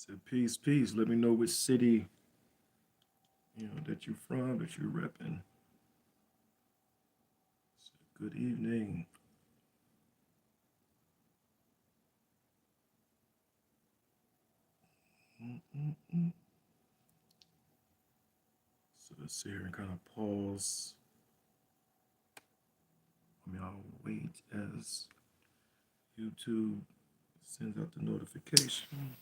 Said peace, peace. Let me know which city that you from, that you repping. Said good evening. Mm-mm-mm. So let's see here and kind of pause. I'll wait as YouTube sends out the notification.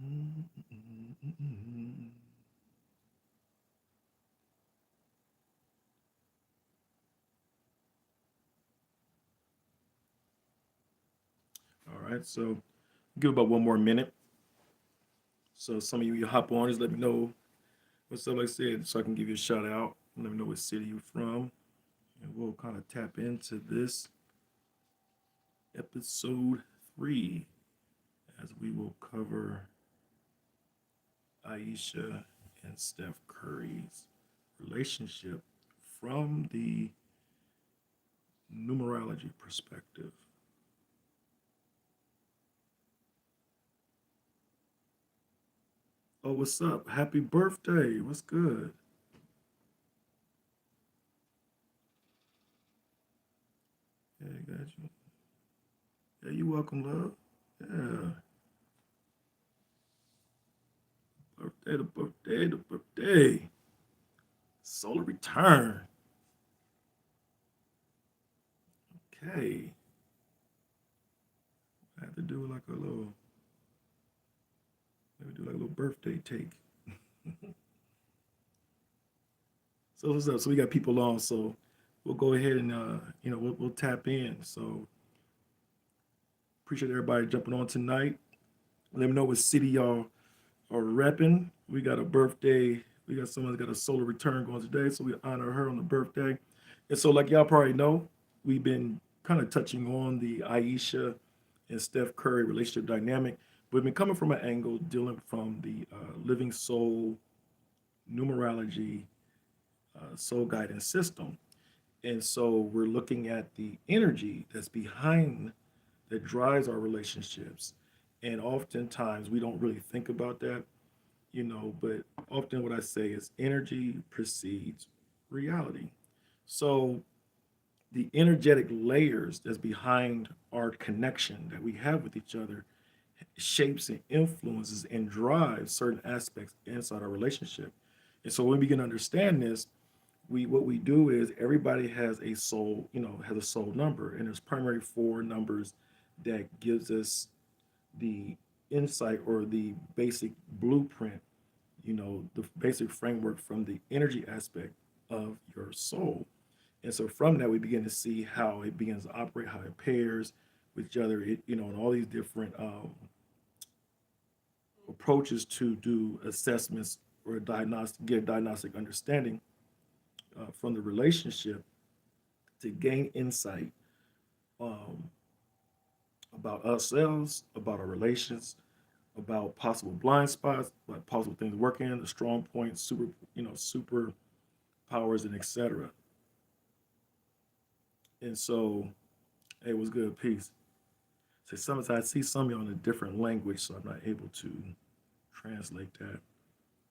Mm-mm-mm-mm. All right, so give about one more minute. So some of you hop on, just let me know what's up. Like I said, so I can give you a shout out. Let me know what city you're from, and we'll kind of tap into this episode 3 as we will cover Ayesha and Steph Curry's relationship from the numerology perspective. Oh, what's up? Happy birthday. What's good? Yeah, I got you. Yeah, you welcome, love. Yeah. Birthday, the birthday, the birthday. Solar return. Okay. I have to do like a little, maybe do like a little birthday take. So what's up? So we got people on, so we'll go ahead and we'll tap in. So appreciate everybody jumping on tonight. Let me know what city y'all are repping. We got a birthday. We got someone that got a solar return going today, so we honor her on the birthday. And so, like y'all probably know, we've been kind of touching on the Ayesha and Steph Curry relationship dynamic. We've been coming from an angle dealing from the living soul numerology soul guidance system. And so we're looking at the energy that's behind that drives our relationships. And oftentimes we don't really think about that, but often what I say is energy precedes reality. So the energetic layers that's behind our connection that we have with each other shapes and influences and drives certain aspects inside our relationship. And so when we begin to understand this, we what we do is everybody has a soul, has a soul number, and there's primary four numbers that gives us the insight or the basic blueprint, the basic framework from the energy aspect of your soul. And so from that, we begin to see how it begins to operate, how it pairs with each other, and all these different approaches to do assessments or get a diagnostic understanding from the relationship to gain insight um, about ourselves, about our relations, about possible blind spots, like possible things working, the strong points, super powers, and etc. And so it was good piece. So sometimes I see some of you in a different language, so I'm not able to translate that.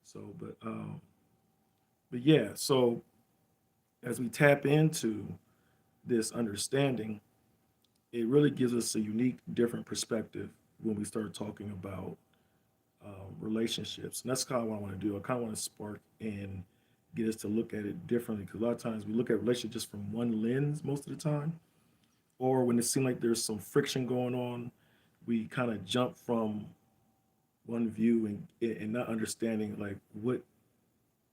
So, but yeah. So as we tap into this understanding, it really gives us a unique, different perspective when we start talking about relationships. And that's kind of what I want to do. I kind of want to spark and get us to look at it differently because a lot of times we look at relationships just from one lens most of the time, or when it seems like there's some friction going on, we kind of jump from one view and not understanding like what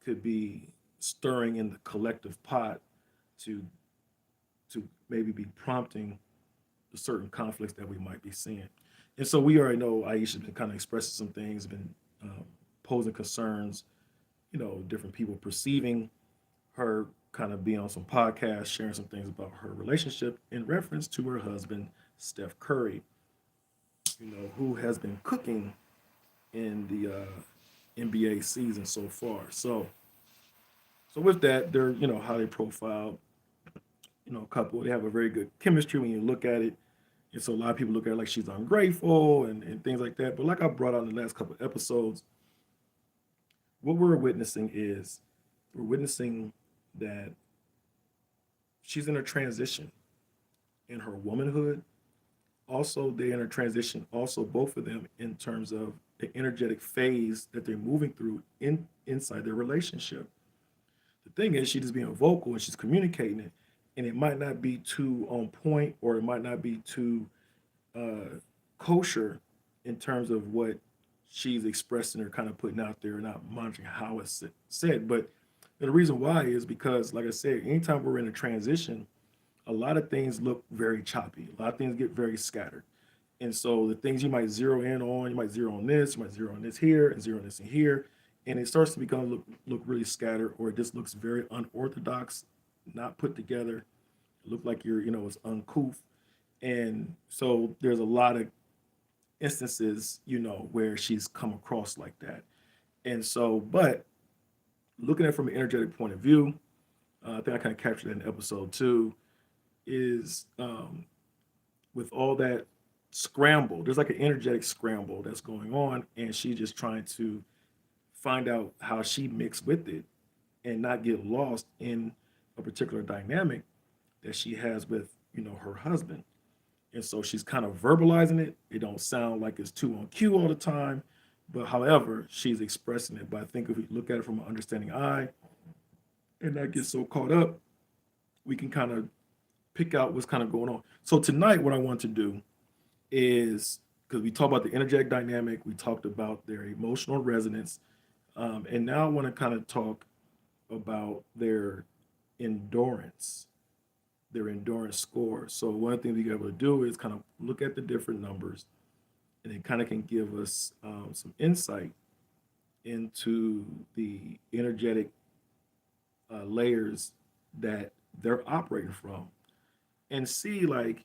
could be stirring in the collective pot to maybe be prompting the certain conflicts that we might be seeing. And so we already know Aisha's been kind of expressing some things, been posing concerns, different people perceiving her, kind of be on some podcasts, sharing some things about her relationship in reference to her husband, Steph Curry, who has been cooking in the NBA season so far. So with that, they're highly profiled, couple. They have a very good chemistry when you look at it. And so a lot of people look at it like she's ungrateful and things like that. But like I brought out in the last couple of episodes, what we're witnessing that she's in a transition in her womanhood. Also, they're in a transition, also both of them in terms of the energetic phase that they're moving through inside their relationship. The thing is, she's just being vocal and she's communicating it, and it might not be too on point or it might not be too uh, kosher in terms of what she's expressing or kind of putting out there, and not monitoring how it's said. But the reason why is because, like I said, anytime we're in a transition, a lot of things look very choppy. A lot of things get very scattered. And so the things you might zero in on, you might zero on this, you might zero on this here, and zero on this in here, and it starts to become look really scattered, or it just looks very unorthodox, not put together. It look like it's uncouth, and so there's a lot of instances, where she's come across like that. And so, but looking at it from an energetic point of view, I think I kind of captured that in episode two, is with all that scramble, there's like an energetic scramble that's going on, and she's just trying to find out how she mixed with it and not get lost in a particular dynamic that she has with, her husband. And so she's kind of verbalizing it. It don't sound like it's too on cue all the time, but however, she's expressing it. But I think if we look at it from an understanding eye and not get so caught up, we can kind of pick out what's kind of going on. So tonight, what I want to do is, because we talked about the energetic dynamic, we talked about their emotional resonance, and now I want to kind of talk about endurance, their endurance score. So one of the things we are able to do is kind of look at the different numbers, and it kind of can give us some insight into the energetic layers that they're operating from, and see like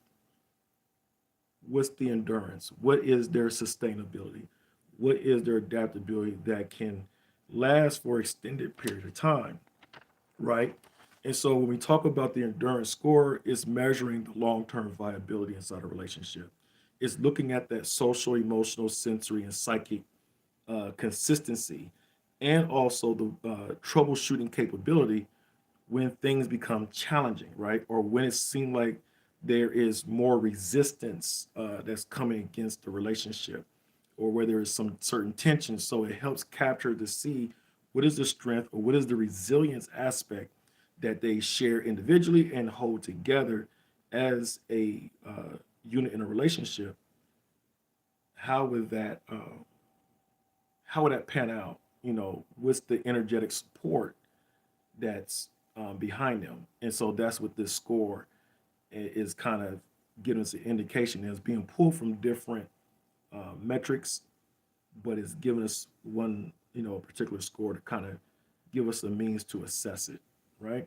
what's the endurance, what is their sustainability, what is their adaptability that can last for extended period of time, right? And so when we talk about the endurance score, it's measuring the long-term viability inside a relationship. It's looking at that social, emotional, sensory, and psychic consistency, and also the troubleshooting capability when things become challenging, right? Or when it seems like there is more resistance that's coming against the relationship, or where there is some certain tension. So it helps capture to see what is the strength or what is the resilience aspect that they share individually and hold together as a unit in a relationship. How would that pan out? What's the energetic support that's behind them? And so that's what this score is kind of giving us an indication. It's being pulled from different metrics, but it's giving us one, particular score to kind of give us a means to assess it, right?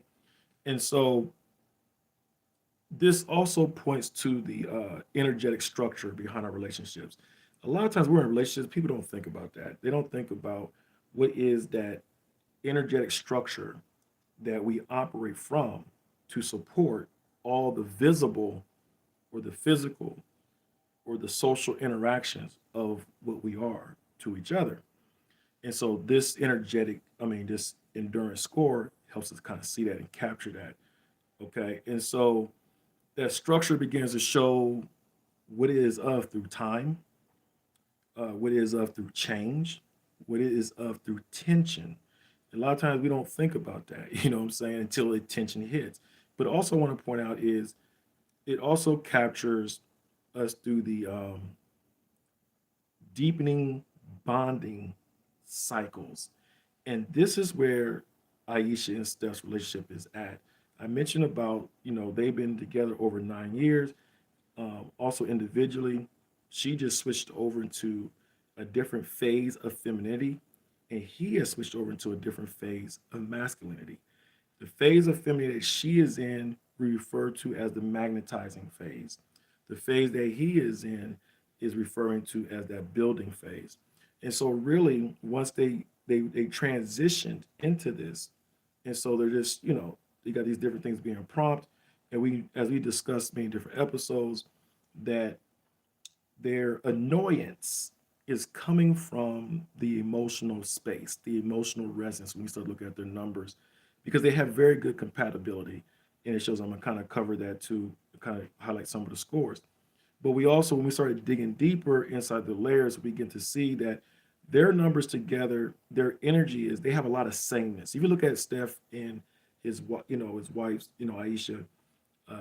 And so this also points to the energetic structure behind our relationships. A lot of times we're in relationships, people don't think about that. They don't think about what is that energetic structure that we operate from to support all the visible or the physical or the social interactions of what we are to each other. And so this endurance score helps us kind of see that and capture that. Okay. And so that structure begins to show what it is of through time, what it is of through change, what it is of through tension. A lot of times we don't think about that, you know what I'm saying, until the tension hits. But also I want to point out is it also captures us through the deepening bonding cycles. And this is where Ayesha and Steph's relationship is at. I mentioned about, they've been together over 9 years. Also individually, she just switched over into a different phase of femininity, and he has switched over into a different phase of masculinity. The phase of femininity that she is in, we refer to as the magnetizing phase. The phase that he is in is referring to as that building phase. And so really, once they transitioned into this, and so they're just, you got these different things being prompt. And we, as we discussed many different episodes, that their annoyance is coming from the emotional space, the emotional resonance when you start looking at their numbers, because they have very good compatibility. And it shows, I'm gonna kind of cover that to kind of highlight some of the scores. But we also, when we started digging deeper inside the layers, we begin to see that their numbers together, their energy is, they have a lot of sameness. If you look at Steph and his wife's, Ayesha,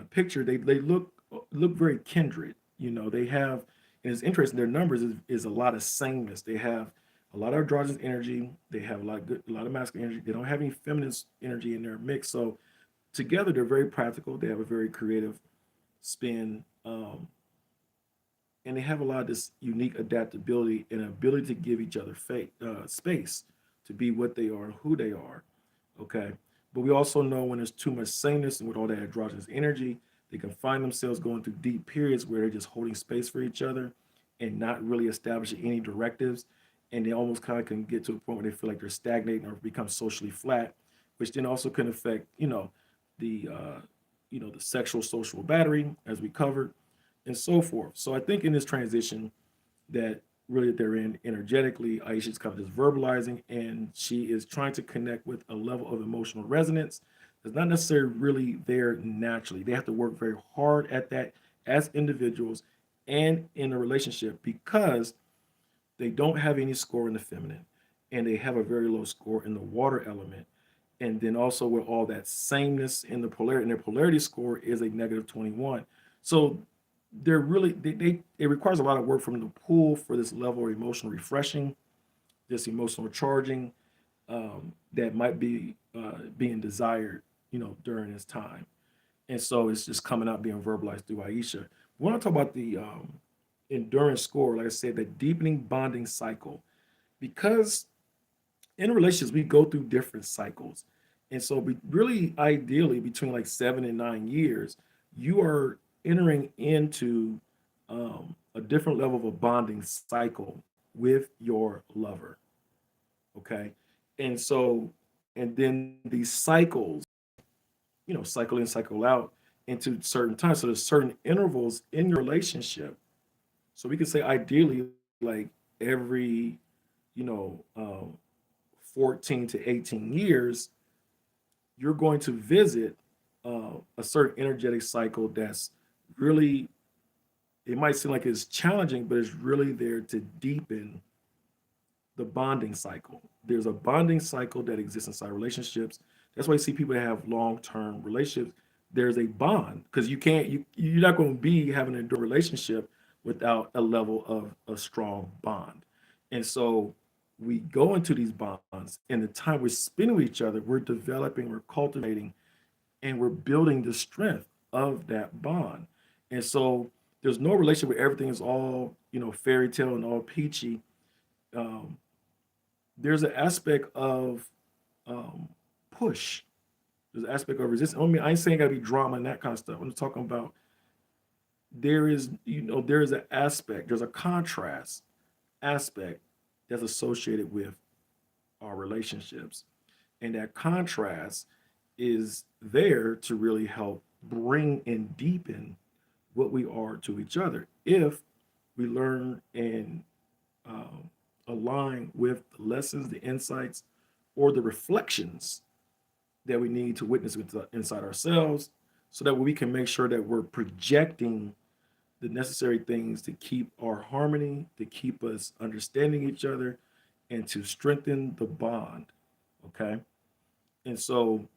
picture, they look very kindred. They have, and it's interesting. Their numbers is a lot of sameness. They have a lot of androgynous energy. They have a lot of masculine energy. They don't have any feminine energy in their mix. So together, they're very practical. They have a very creative spin, and they have a lot of this unique adaptability and ability to give each other space to be what they are and who they are. Okay. But we also know when there's too much sameness and with all that androgynous energy, they can find themselves going through deep periods where they're just holding space for each other and not really establishing any directives. And they almost kind of can get to a point where they feel like they're stagnating or become socially flat, which then also can affect, the the sexual social battery, as we covered, and so forth. So I think in this transition that really they're in energetically, Aisha's kind of just verbalizing, and she is trying to connect with a level of emotional resonance that's not necessarily really there naturally. They have to work very hard at that as individuals and in a relationship, because they don't have any score in the feminine and they have a very low score in the water element. And then also with all that sameness in the polarity, and their polarity score is a negative 21. So they're really, it requires a lot of work from the pool for this level of emotional refreshing, this emotional charging, that might be being desired, during this time. And so it's just coming out being verbalized through Aisha. We want to talk about the endurance score, like I said, the deepening bonding cycle, because in relationships we go through different cycles. And so really ideally between like 7 and 9 years, you are entering into a different level of a bonding cycle with your lover. Okay. And so, and then these cycles, cycle in, cycle out into certain times. So there's certain intervals in your relationship. So we could say ideally, like every, you know, um, 14 to 18 years, you're going to visit a certain energetic cycle that's really, it might seem like it's challenging, but it's really there to deepen the bonding cycle. There's a bonding cycle that exists inside relationships. That's why you see people that have long-term relationships. There's a bond because you're not going to be having a enduring relationship without a level of a strong bond. And so we go into these bonds, and the time we're spending with each other, we're developing, we're cultivating, and we're building the strength of that bond. And so there's no relationship where everything is all, fairy tale and all peachy. Um, there's an aspect of um, push. There's an aspect of resistance. I mean, I ain't saying gotta be drama and that kind of stuff. I'm just talking about there is an aspect, there's a contrast aspect that's associated with our relationships. And that contrast is there to really help bring and deepen what we are to each other. If we learn and um, align with the lessons, the insights, or the reflections that we need to witness inside ourselves, so that we can make sure that we're projecting the necessary things to keep our harmony, to keep us understanding each other, and to strengthen the bond. Okay. And so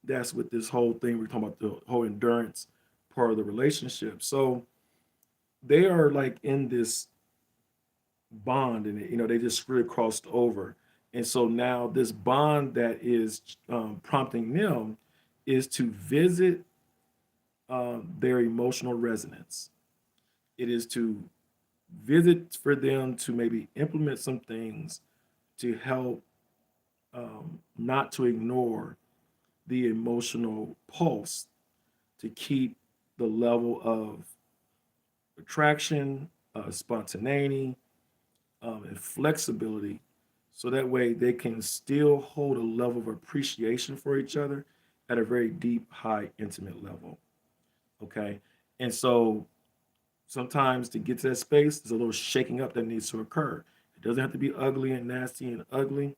that's what this whole thing we're talking about, the whole endurance part of the relationship. So they are like in this bond, and they just really crossed over. And so now this bond that is prompting them is to visit their emotional resonance. It is to visit for them to maybe implement some things to help not to ignore the emotional pulse to keep the level of attraction, spontaneity, and flexibility, so that way they can still hold a level of appreciation for each other at a very deep, high, intimate level. Okay. And so sometimes to get to that space, there's a little shaking up that needs to occur. It doesn't have to be ugly and nasty and ugly,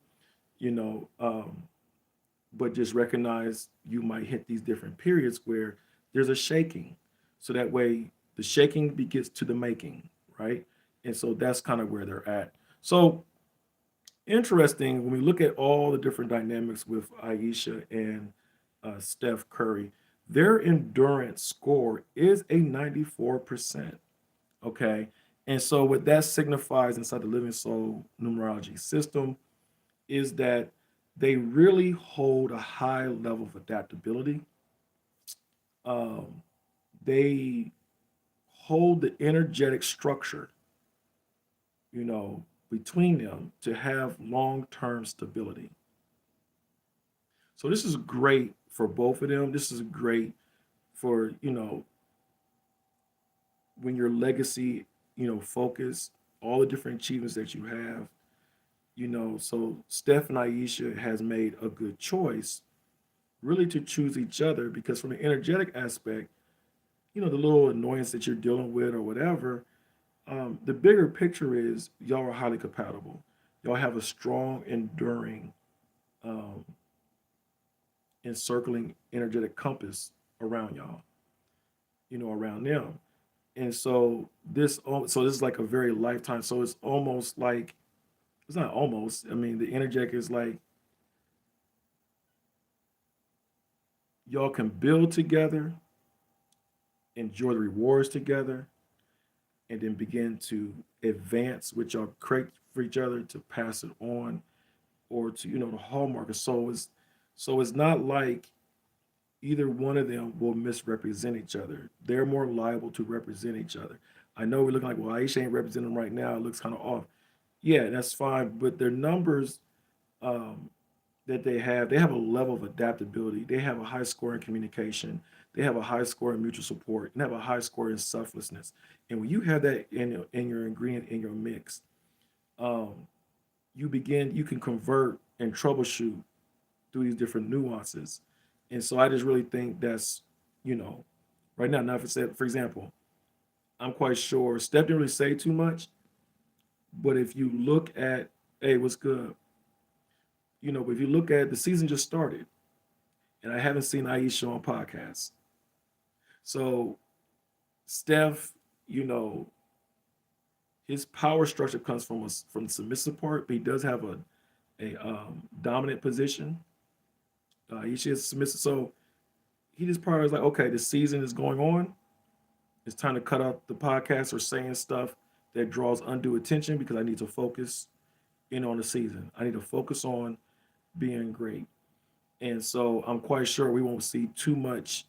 you know, but just recognize you might hit these different periods where there's a shaking. So that way the shaking begins to the making, right? And so that's kind of where they're at. So interesting when we look at all the different dynamics with Ayesha and Steph Curry, their endurance score is a 94%. Okay. And so what that signifies inside the Living Soul numerology system is that they really hold a high level of adaptability. Um, they hold the energetic structure, you know, between them to have long-term stability. So this is great for both of them. This is great for, when your legacy, focus, all the different achievements that you have, so Steph and Aisha has made a good choice really to choose each other because from the energetic aspect, the little annoyance that you're dealing with or whatever, the bigger picture is y'all are highly compatible. Y'all have a strong, enduring, um, encircling energetic compass around y'all, around them. And so this is like a very lifetime. So it's almost like it's not almost. I mean, the energetic is like y'all can build together, enjoy the rewards together, and then begin to advance what y'all create for each other to pass it on or to the hallmark. So it's not like either one of them will misrepresent each other. They're more liable to represent each other. I know we're looking like, well, Aisha ain't representing them right now. It looks kind of off. Yeah, that's fine. But their numbers um, that they have a level of adaptability. They have a high score in communication. They have a high score in mutual support and have a high score in selflessness. And when you have that in your ingredient in your mix, um, you can convert and troubleshoot through these different nuances. And so I just really think that's, you know, right now, now for example, I'm quite sure Steph didn't really say too much, but if you look at, hey, what's good? But if you look at the season just started, and I haven't seen Aisha on podcasts. So Steph, you know, his power structure comes from the submissive part, but he does have a dominant position. Aisha is submissive, so he just probably was like, okay, the season is going on. It's time to cut out the podcast or saying stuff that draws undue attention because I need to focus in on the season. I need to focus on being great. And so I'm quite sure we won't see too much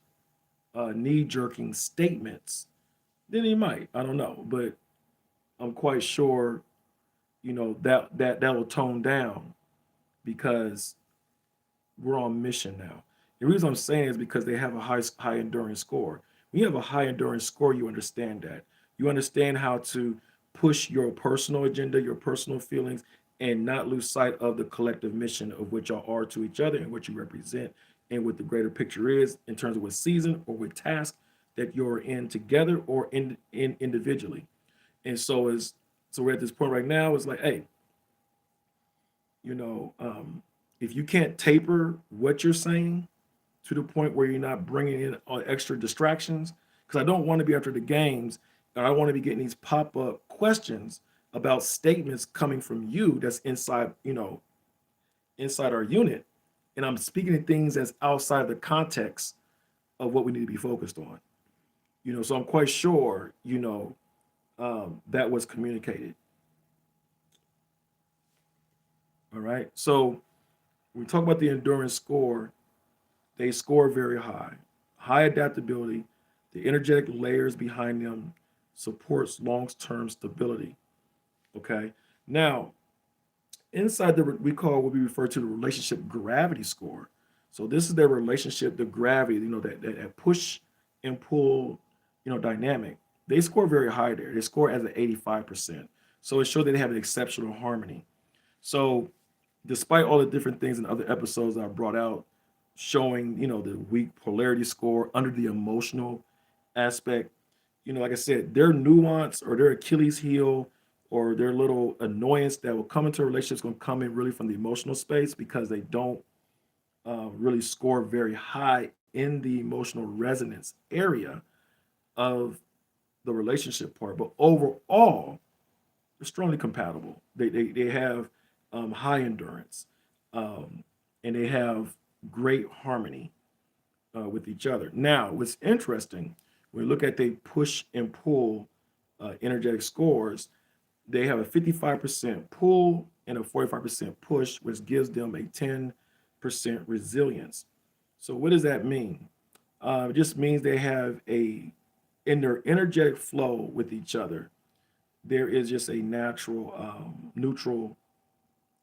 knee jerking statements. Then he might. I don't know. But I'm quite sure, that will tone down because we're on mission now. The reason I'm saying is because they have a high endurance score. When you have a high endurance score, you understand that. You understand how to push your personal agenda, your personal feelings, and not lose sight of the collective mission of what y'all are to each other and what you represent and what the greater picture is in terms of what season or what task that you're in together or in individually. And so we're at this point right now. It's like, hey, you know, um, if you can't taper what you're saying to the point where you're not bringing in extra distractions, because I don't want to be after the games, and I want to be getting these pop up questions about statements coming from you that's inside, inside our unit, and I'm speaking to things that's outside the context of what we need to be focused on. So I'm quite sure, that was communicated. All right. So when we talk about the endurance score, they score very high. High adaptability, the energetic layers behind them supports long-term stability. Okay. Now, inside we call what we refer to the relationship gravity score. So this is their relationship, the gravity, that push and pull, dynamic. They score very high there. They score as an 85%. So it showed that they have an exceptional harmony. So despite all the different things in other episodes that I brought out, showing, the weak polarity score under the emotional aspect, like I said, their nuance or their Achilles heel or their little annoyance that will come into a relationship is going to come in really from the emotional space because they don't really score very high in the emotional resonance area of the relationship part. But overall, they're strongly compatible. They have high endurance, um, and they have great harmony with each other. Now, what's interesting when we look at the push and pull energetic scores, they have a 55% pull and a 45% push, which gives them a 10% resilience. So, what does that mean? It just means they have in their energetic flow with each other, there is just a natural neutral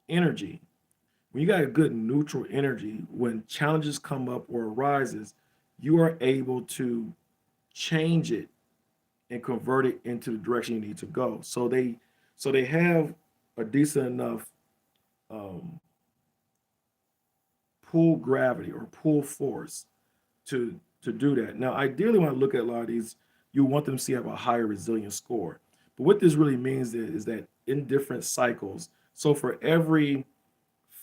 energy. When you got a good neutral energy, when challenges come up or arises, you are able to change it and convert it into the direction you need to go. So they have a decent enough um, pull gravity or pull force to do that. Now, ideally, when I look at a lot of these, you want them to see have a higher resilience score. But what this really means is that in different cycles, so for every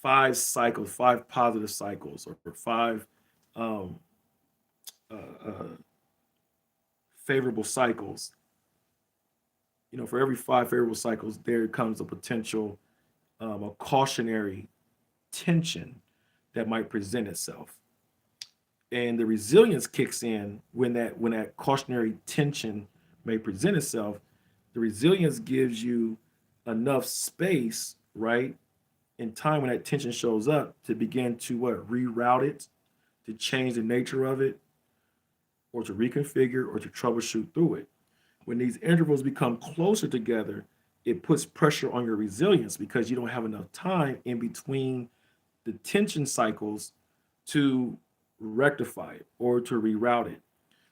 5 cycles, 5 positive cycles, or 5 um, uh, favorable cycles, for every 5 favorable cycles, there comes a potential, a cautionary tension that might present itself. And the resilience kicks in when that cautionary tension may present itself. The resilience gives you enough space, right, in time when that tension shows up to begin to what reroute it, to change the nature of it, or to reconfigure or to troubleshoot through it. When these intervals become closer together, it puts pressure on your resilience because you don't have enough time in between the tension cycles to rectify it or to reroute it.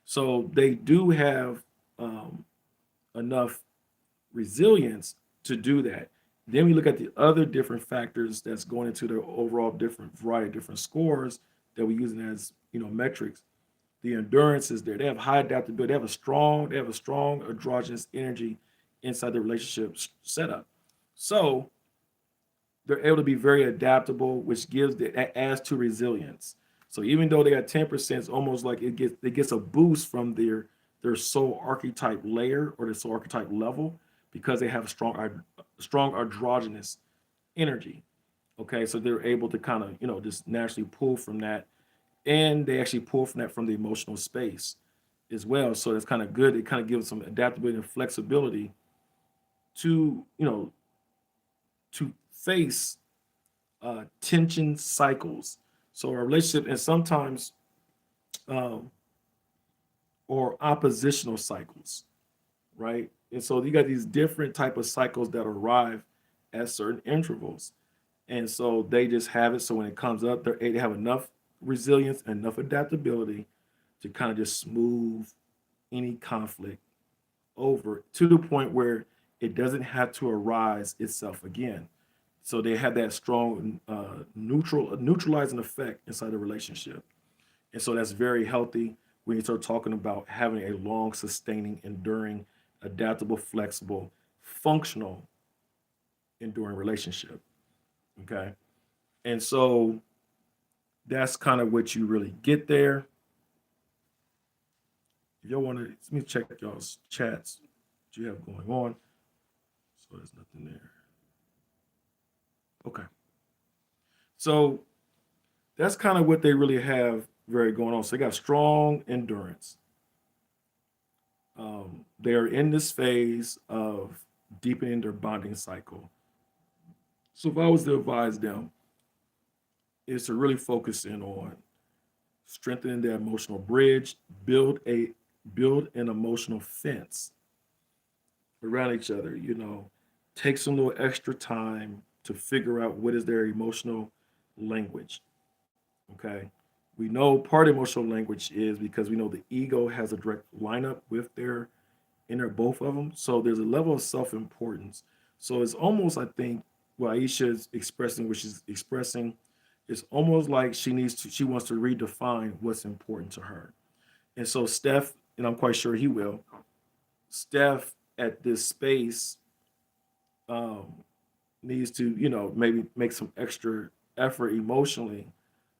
So they do have um, enough resilience to do that. Then we look at the other different factors that's going into their overall different variety of different scores that we use as metrics. The endurance is there. They have high adaptability. They have a strong androgynous energy inside the relationship setup. So they're able to be very adaptable, which adds to resilience. So even though they got 10%, it's almost like it gets a boost from their soul archetype layer or their soul archetype level because they have a strong androgynous energy. Okay, so they're able to kind of just naturally pull from that, and they actually pull from that from the emotional space as well. So that's kind of good. It kind of gives some adaptability and flexibility to to face tension cycles. So a relationship, and sometimes um, or oppositional cycles, right? And so you got these different type of cycles that arrive at certain intervals, and so they just have it. So when it comes up, they have enough resilience and enough adaptability to kind of just smooth any conflict over to the point where it doesn't have to arise itself again. So they have that strong neutralizing effect inside the relationship, and so that's very healthy when you start talking about having a long, sustaining, enduring, adaptable, flexible, functional, enduring relationship. Okay, and so that's kind of what you really get there. If y'all want to, let me check y'all's chats. What you have going on? So there's nothing there. Okay, so that's kind of what they really have very going on. So they got strong endurance. They are in this phase of deepening their bonding cycle. So if I was to advise them, is to really focus in on strengthening their emotional bridge, build an emotional fence around each other. Take some little extra time to figure out what is their emotional language. Okay. We know part of emotional language is because we know the ego has a direct lineup with their inner both of them. So there's a level of self importance. So it's almost, I think, what Aisha is expressing, which is expressing, it's almost like she wants to redefine what's important to her. And so Steph, and I'm quite sure he will, Steph at this space um, needs to, maybe make some extra effort emotionally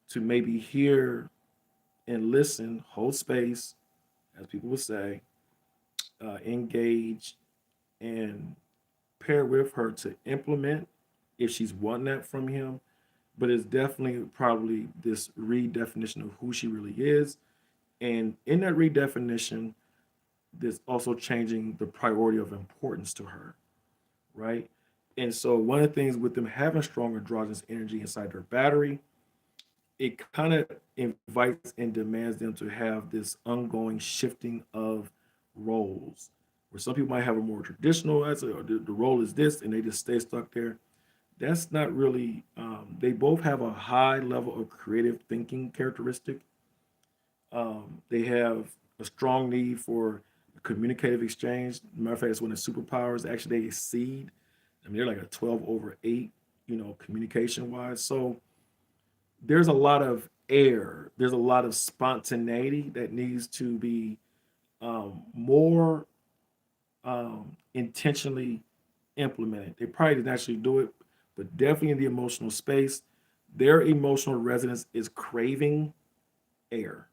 to maybe hear and listen, hold space, as people would say, engage and pair with her to implement if she's wanting that from him. But it's definitely probably this redefinition of who she really is. And in that redefinition, there's also changing the priority of importance to her, right? And so one of the things with them having strong androgynous energy inside their battery, it kind of invites and demands them to have this ongoing shifting of roles. Where some people might have a more traditional, as the role is this, and they just stay stuck there. That's not really. They both have a high level of creative thinking characteristic. They have a strong need for communicative exchange. Matter of fact, it's one of the superpowers. Actually, they exceed. I mean, they're like a 12 over 8, communication wise. So there's a lot of air. There's a lot of spontaneity that needs to be more intentionally implemented. They probably didn't actually do it, but definitely in the emotional space, their emotional resonance is craving air,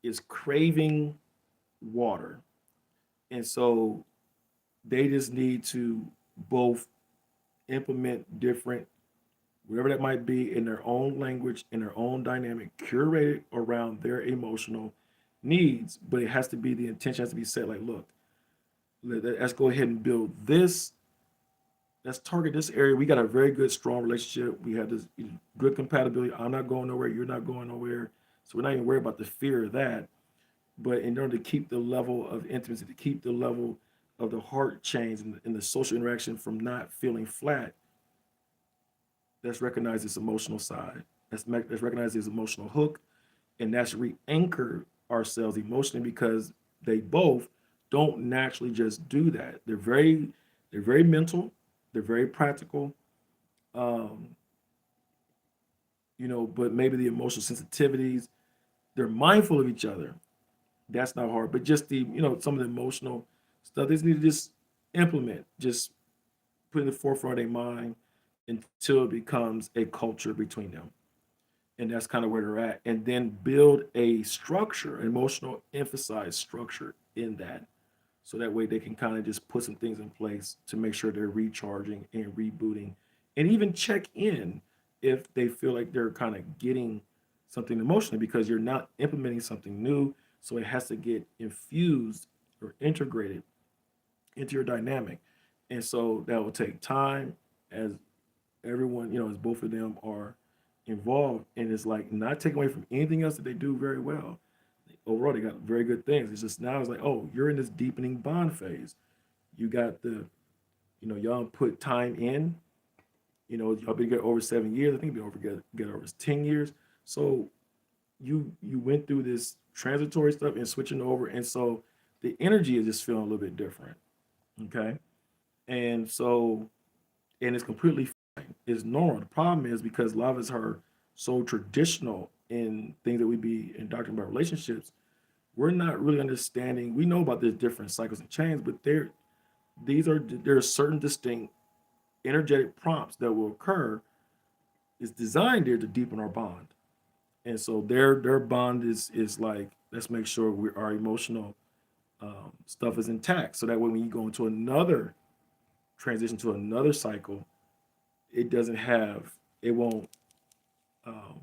is craving water. And so they just need to both implement different, whatever that might be, in their own language, in their own dynamic, curated around their emotional needs. But it has to be, the intention has to be set like, look, let's go ahead and build this. Let's target this area. We got a very good, strong relationship. We have this good compatibility. I'm not going nowhere. You're not going nowhere. So we're not even worried about the fear of that. But in order to keep the level of intimacy, to keep the level of the heart change and the social interaction from not feeling flat, let's recognize this emotional side. Let's recognize this emotional hook, and that's re-anchor ourselves emotionally because they both don't naturally just do that. They're very mental, they're very practical, um, but maybe the emotional sensitivities, they're mindful of each other. That's not hard, but just some of the emotional stuff they need to just implement, just put in the forefront of their mind until it becomes a culture between them. And that's kind of where they're at. And then build a structure, emotional emphasized structure in that. So that way they can kind of just put some things in place to make sure they're recharging and rebooting and even check in if they feel like they're kind of getting something emotionally because you're not implementing something new. So it has to get infused or integrated into your dynamic. And so that will take time as everyone, as both of them are involved. And it's like not taking away from anything else that they do very well. Overall, they got very good things. It's just now it's like, oh, you're in this deepening bond phase. You got y'all put time in. Y'all been together over 7 years. I think been over together over 10 years. So you went through this transitory stuff and switching over, and so the energy is just feeling a little bit different. Okay, and so and it's completely fine. It's normal. The problem is because love is her so traditional in things that we be indoctrinated about relationships, we're not really understanding. We know about the different cycles and chains, but there are certain distinct energetic prompts that will occur. It's designed there to deepen our bond, and so their bond is like let's make sure our emotional stuff is intact, so that way when you go into another transition to another cycle, it doesn't have it won't um,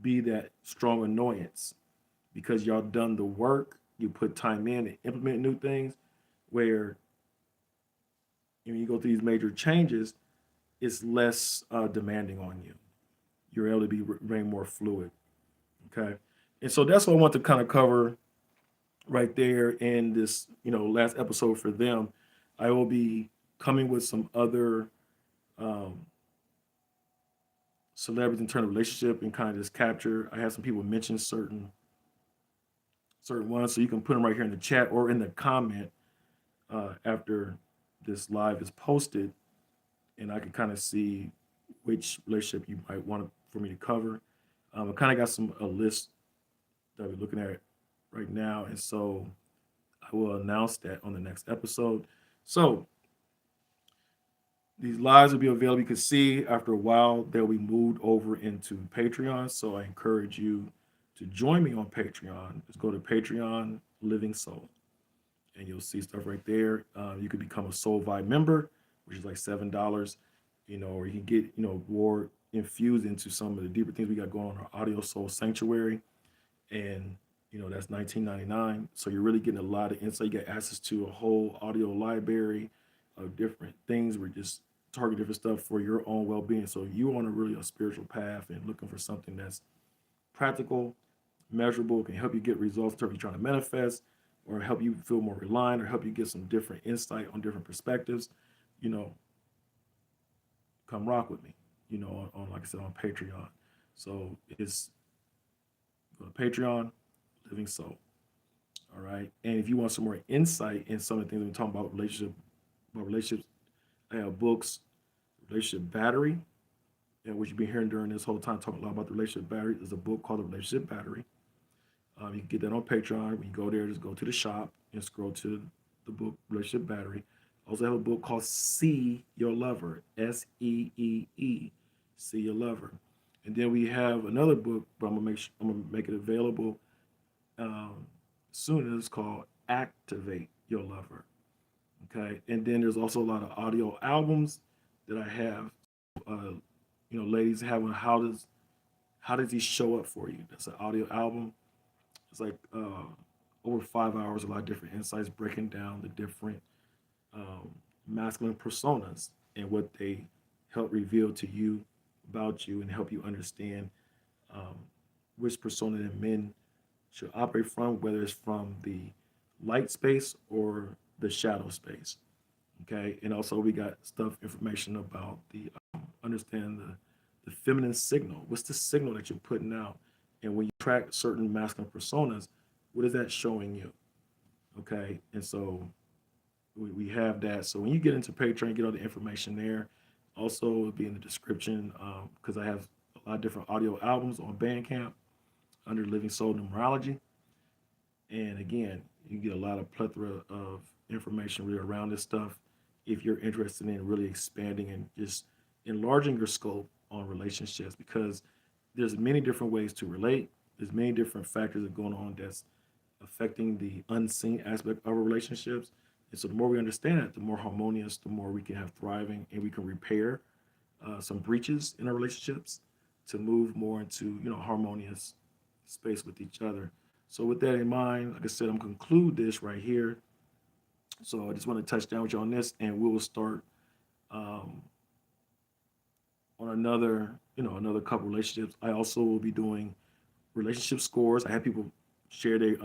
be that strong annoyance because y'all done the work, you put time in and implement new things. Where when you go through these major changes, it's less demanding on you. You're able to remain more fluid. Okay, and so that's what I want to kind of cover right there in this last episode for them. I will be coming with some other um, celebrities in terms of relationship and kind of just capture. I have some people mention certain ones, so you can put them right here in the chat or in the comment after this live is posted, and I can kind of see which relationship you might want for me to cover. I kind of got a list that we're looking at right now, and so I will announce that on the next episode. So these lives will be available. You can see after a while they'll be moved over into Patreon. So I encourage you to join me on Patreon. Just go to Patreon Living Soul, and you'll see stuff right there. You can become a Soul Vibe member, which is like $7, or you can get more infused into some of the deeper things we got going on our Audio Soul Sanctuary, and that's $19.99. So you're really getting a lot of insight. You get access to a whole audio library of different things. We're just target different stuff for your own well-being. So you on a spiritual path and looking for something that's practical, measurable, can help you get results in terms of trying to manifest, or help you feel more reliant, or help you get some different insight on different perspectives, you know, come rock with me, on like I said, on Patreon. So it's go to Patreon, Living Soul. All right. And if you want some more insight in some of the things we're talking about, relationships, I have books, Relationship Battery, and what you've been hearing during this whole time talking a lot about the Relationship Battery. There's a book called The Relationship Battery. You can get that on Patreon. When you go there, just go to the shop and scroll to the book Relationship Battery. I also have a book called See Your Lover, SEEE, See Your Lover. And then we have another book, but I'm gonna make it available soon. It's called Activate Your Lover. Okay, and then there's also a lot of audio albums that I have. Uh, ladies having how does he show up for you? That's an audio album. It's like over 5 hours, a lot of different insights, breaking down the different um, masculine personas and what they help reveal to you about you, and help you understand um, which persona that men should operate from, whether it's from the light space or the shadow space. Okay, and also we got information about the understand the feminine signal. What's the signal that you're putting out? And when you track certain masculine personas, what is that showing you? Okay, and so we have that. So when you get into Patreon, get all the information there. Also, it'll be in the description because I have a lot of different audio albums on Bandcamp under Living Soul Numerology. And again, you get a lot of plethora of information really around this stuff if you're interested in really expanding and just enlarging your scope on relationships, because there's many different ways to relate. There's many different factors that are going on that's affecting the unseen aspect of our relationships. And so the more we understand it, the more harmonious, the more we can have thriving, and we can repair some breaches in our relationships to move more into harmonious space with each other. So with that in mind, like I said, I'm gonna conclude this right here. So I just want to touch down with you on this, and we will start um, on another couple relationships. I also will be doing relationship scores. I have people share their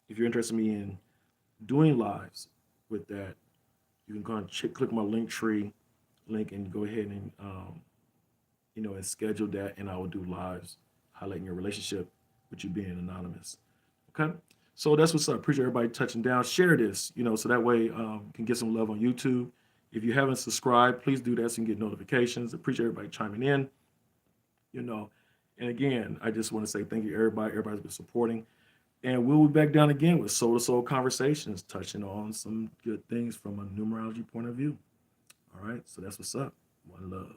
if you're interested in me in doing lives with that, you can go and click my link tree link and go ahead and and schedule that, and I will do lives highlighting your relationship with you being anonymous. Okay, so that's what's up. Appreciate everybody touching down. Share this, so that way you can get some love on YouTube. If you haven't subscribed, please do that so you can get notifications. Appreciate everybody chiming in. And again, I just want to say thank you, everybody. Everybody's been supporting. And we'll be back down again with Soul to Soul Conversations, touching on some good things from a numerology point of view. All right, so that's what's up. One love.